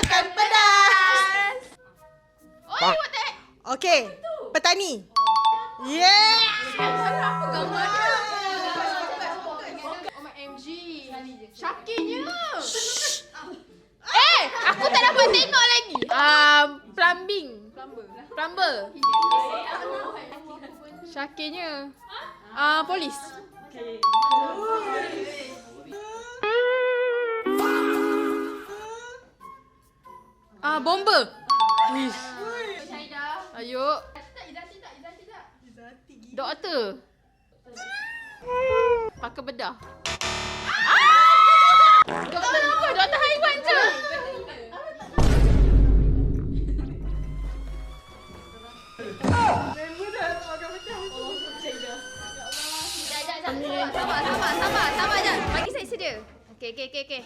makan pedas. Oh, what the heck? Okay, petani. Yeah. Apa gambar dia? OMG. Syakirnya. Aku tak dapat tengok lagi. Plumbing. Plumber. Syakirnya. Polis. Bomber. Ayo. Doktor. Pakai bedah. Doktor apa? Doktor haiwan je. Sabar je. Bagi saya sedia. Okey.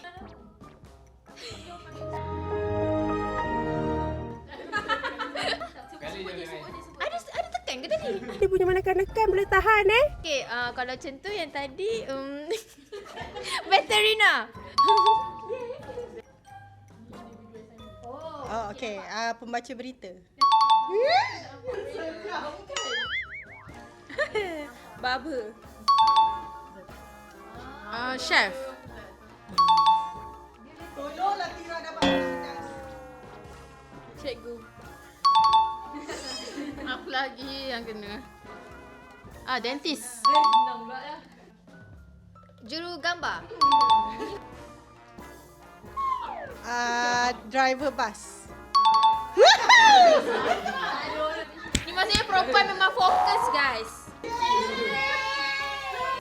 Ada tekan ke tadi? Dia punya menekan-nekan boleh tahan Okey, kalau macam tu yang tadi veterina. Oh, okay. Pembaca berita. Barber. Chef. Tolonglah Tira dapat pedas. Cikgu. Apa lagi yang kena? Dentist. Juru gambar. Driver bus. Ni maksudnya perempuan memang fokus guys.